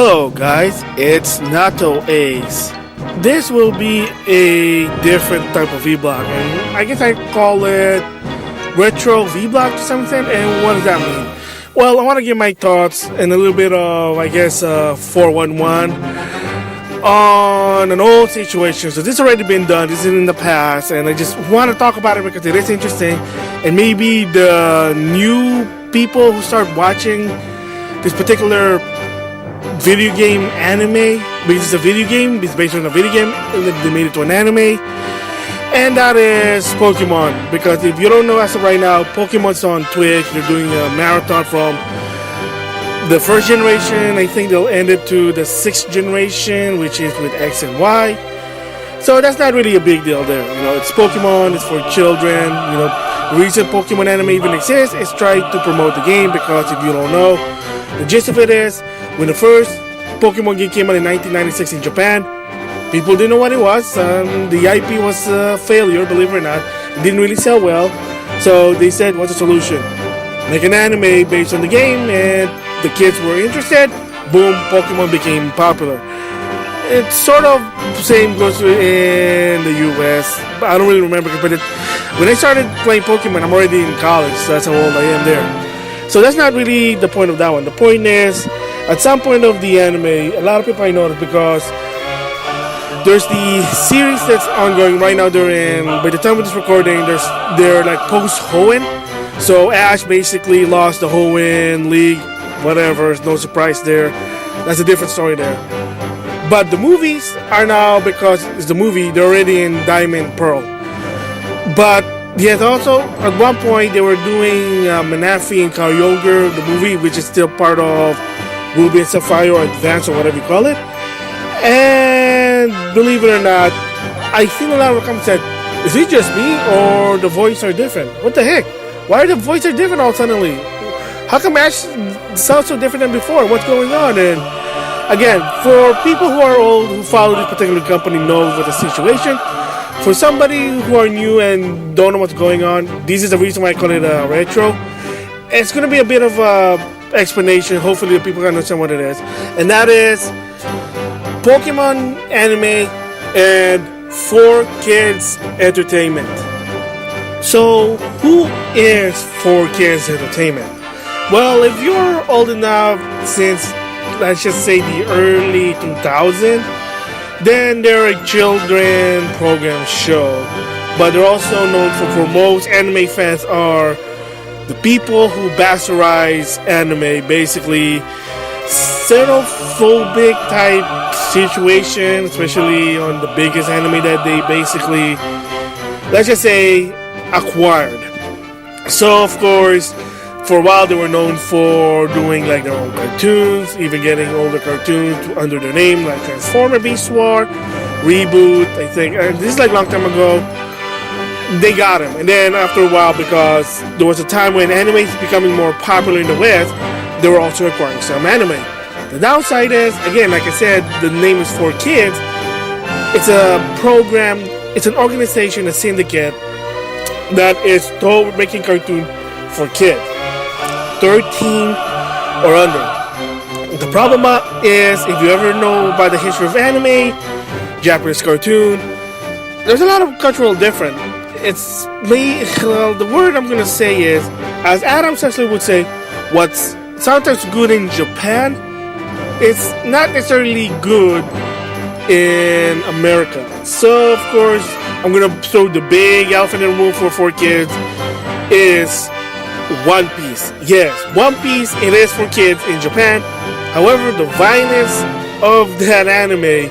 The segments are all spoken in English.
Hello guys, it's NautoAce. This will be a different type of vlog, and I guess I call it retro vlog to some extent. And what does that mean? Well, I want to give my thoughts and a little bit of, 411 on an old situation. So this has already been done, this is in the past, and I just want to talk about it because it is interesting, and maybe the new people who start watching this particular video game anime, because it's a video game, it's based on a video game, and they made it to an anime, and that is Pokemon. Because if you don't know, as of right now, Pokemon's on Twitch. They're doing a marathon from the first generation. I think they'll end it to the 6th generation, which is with X and Y. So that's not really a big deal there. You know, it's Pokemon, it's for children. You know, the reason Pokemon anime even exists is try to promote the game, because if you don't know, the gist of it is, when the first Pokemon game came out in 1996 in Japan, people didn't know what it was. The IP was a failure, believe it or not. It didn't really sell well. So they said, what's the solution? Make an anime based on the game, and the kids were interested. Boom, Pokemon became popular. It's sort of the same goes in the US. I don't really remember, but when I started playing Pokemon, I'm already in college, so that's how old I am there. So that's not really the point of that one. The point is, at some point of the anime, a lot of people I noticed, because there's the series that's ongoing right now. They're in, by the time of this recording, they're like post Hoenn. So Ash basically lost the Hoenn League, whatever. No surprise there. That's a different story there. But the movies are now, because it's the movie, they're already in Diamond Pearl. But yet also, at one point, they were doing Manaphy and Kyogre, the movie, which is still part of Ruby and Sapphire, or Advance, or whatever you call it. And believe it or not, I think a lot of comments said, is it just me, or the voices are different? What the heck? Why are the voices different all suddenly? How come Ash sounds so different than before? What's going on? And again, for people who are old, who follow this particular company, know what the situation. For somebody who are new and don't know what's going on, this is the reason why I call it a retro. It's going to be a bit of a explanation. Hopefully the people can understand what it is. And that is Pokemon anime and for kids entertainment. So who is for kids entertainment? Well, if you're old enough since, let's just say, the early 2000s, then they're a children program show. But they're also known for most anime fans are the people who bastardize anime, basically xenophobic type situation, especially on the biggest anime that they basically, let's just say, acquired. So of course, for a while they were known for doing like their own cartoons, even getting older cartoons under their name, like Transformer Beast War, Reboot, I think, and this is like a long time ago. They got him, and then after a while, because there was a time when anime is becoming more popular in the West, they were also acquiring some anime. The downside is, again, like I said, the name is for kids. It's a program, it's an organization, a syndicate that is making cartoon for kids, 13 or under. The problem is, if you ever know about the history of anime, Japanese cartoon, there's a lot of cultural difference. It's the word I'm gonna say is, as Adam Sessler would say, what's sometimes good in Japan, it's not necessarily good in America. So of course, I'm gonna throw the big elephant in the room for kids is One Piece. Yes, One Piece, it is for kids in Japan. However, the violence of that anime,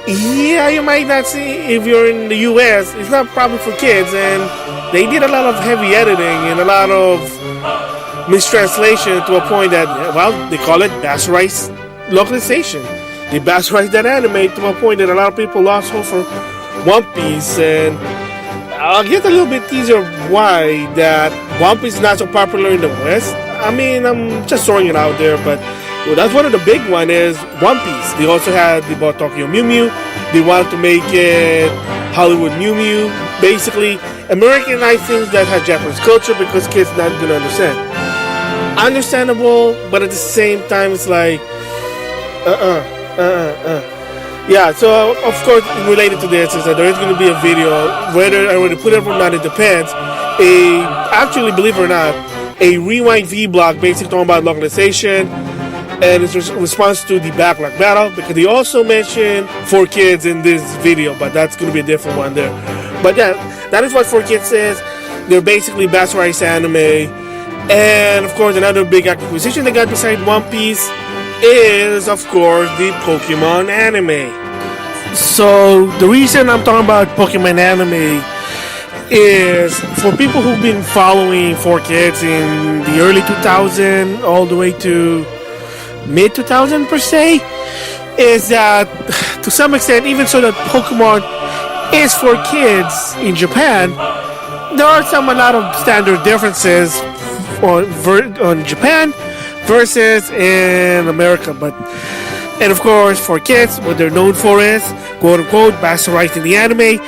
yeah, you might not see if you're in the US. It's not probably for kids, and they did a lot of heavy editing and a lot of mistranslation to a point that, well, they call it bastardized localization. They bastardized that anime to a point that a lot of people lost hope for One Piece, and I'll get a little bit teaser why that One Piece is not so popular in the West. I mean, I'm just throwing it out there, but well, that's one of the big one is One Piece. They also they bought Tokyo Mew Mew. They wanted to make it Hollywood Mew Mew. Basically, Americanized things that have Japanese culture, because kids not gonna understand. Understandable, but at the same time, it's like Yeah, so of course, related to this is that there is going to be a video. Whether I would put it or not, it depends. Actually, believe it or not, a rewind vlog basically talking about localization and its response to the backlog battle, because they also mentioned 4Kids in this video, but that's going to be a different one there. But yeah, that is what 4Kids is. They're basically bastardized anime. And of course, another big acquisition they got beside One Piece is, of course, the Pokemon anime. So the reason I'm talking about Pokemon anime is for people who've been following 4Kids in the early 2000s all the way to mid 2000 per se, is that to some extent, even so that Pokemon is for kids in Japan, there are a lot of standard differences on Japan versus in America. And of course, for kids, what they're known for is, quote unquote, bastardizing the anime.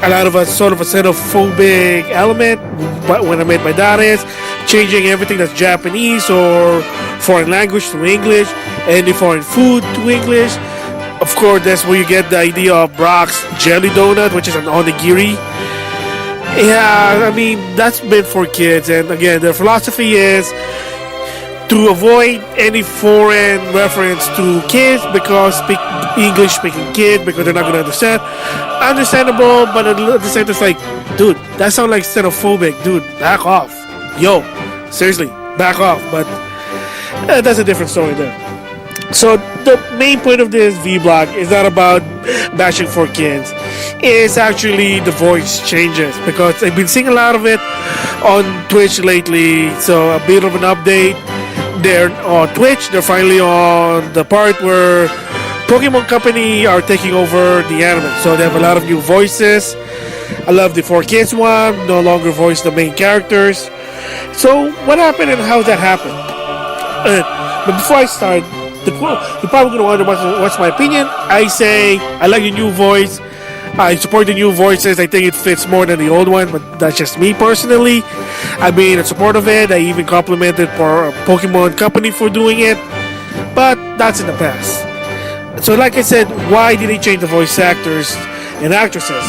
A lot of a sort of a xenophobic element. But what I meant by that is changing everything that's Japanese or foreign language to English, any foreign food to English. Of course, that's where you get the idea of Brock's jelly donut, which is an onigiri. Yeah, I mean, that's meant for kids. And again, their philosophy is to avoid any foreign reference to kids, because speak English speaking kids, because they're not going to understand. Understandable, but at the same time, it's like, dude, that sounds like xenophobic. Dude, back off. Yo, seriously, back off. But that's a different story there. So the main point of this vlog is not about bashing for kids. It's actually the voice changes, because I've been seeing a lot of it on Twitch lately. So a bit of an update. They're on Twitch. They're finally on the part where Pokemon Company are taking over the anime. So they have a lot of new voices. I love the 4Kids one. No longer voice the main characters. So what happened and how that happened? But before I start, you're probably going to wonder what's my opinion. I say I like the new voice. I support the new voices. I think it fits more than the old one, but that's just me personally. I've been in support of it. I even complimented Pokemon Company for doing it, but that's in the past. So like I said, why did they change the voice actors and actresses?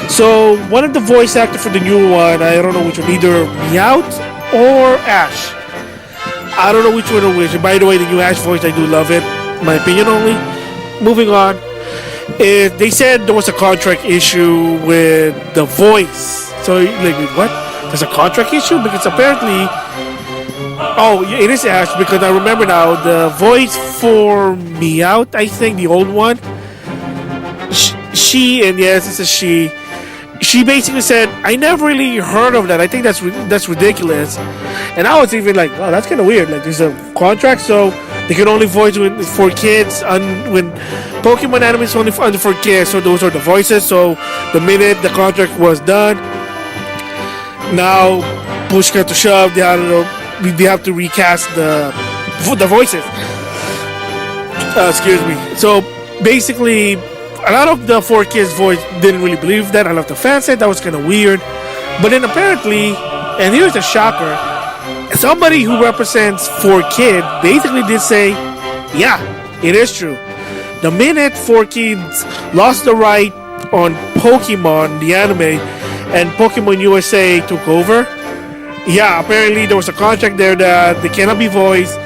So one of the voice actors for the new one, I don't know which one, either Meowth or Ash. I don't know which one or which. And by the way, the new Ash voice, I do love it. My opinion only. Moving on. They said there was a contract issue with the voice. So, like, what? There's a contract issue? Because apparently... Oh, it is Ash, because I remember now, the voice for Meowth, I think, the old one, she, and yes, it's a she basically said, I never really heard of that. I think that's ridiculous. And I was even like, oh, that's kind of weird. Like, there's a contract, so they can only voice for kids. When Pokemon anime is only for kids, so those are the voices. So the minute the contract was done, now push comes to shove, they have to recast the voices. Excuse me. So basically, a lot of the 4Kids voice didn't really believe that. A lot of the fans said that was kind of weird. But then apparently, and here's a shocker, somebody who represents 4Kids basically did say, yeah, it is true. The minute 4Kids lost the right on Pokemon, the anime, and Pokemon USA took over, yeah, apparently there was a contract there that they cannot be voiced.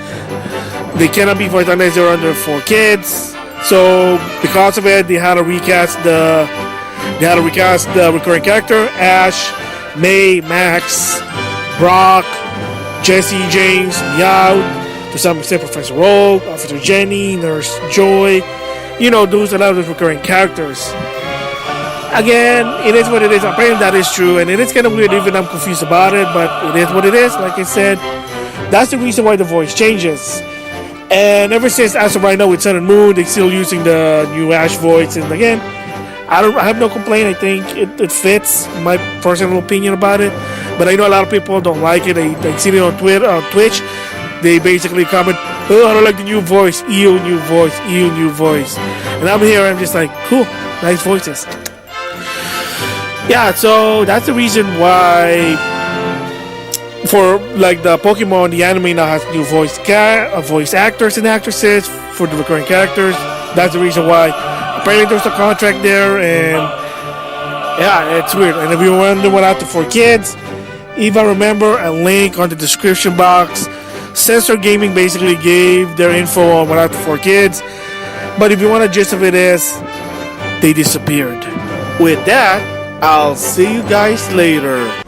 They cannot be voiced unless they're under 4Kids. So because of it, they had to recast the recurring character: Ash, May, Max, Brock, Jesse, James, Meowth, to some extent Professor Oak, Officer Jenny, Nurse Joy. You know, those a lot of those recurring characters. Again, it is what it is. Apparently that is true, and it is kind of weird. Even I'm confused about it, but it is what it is. Like I said, that's the reason why the voice changes. And ever since, as of right now, with Sun and Moon, they're still using the new Ash voice. And again, I have no complaint. I think it fits my personal opinion about it. But I know a lot of people don't like it. I see it on Twitter, on Twitch. They basically comment, "Oh, I don't like the new voice. Ew, new voice. Ew, new voice." And I'm here. I'm just like, cool, nice voices. Yeah. So that's the reason why For like the Pokemon, the anime now has new voice actors and actresses for the recurring characters. That's the reason why. Apparently, there's a contract there, and yeah, it's weird. And if you wonder what happened for kids, if I remember, a link on the description box. Sensor Gaming basically gave their info on what happened for kids, but if you want a gist of it is, they disappeared. With that, I'll see you guys later.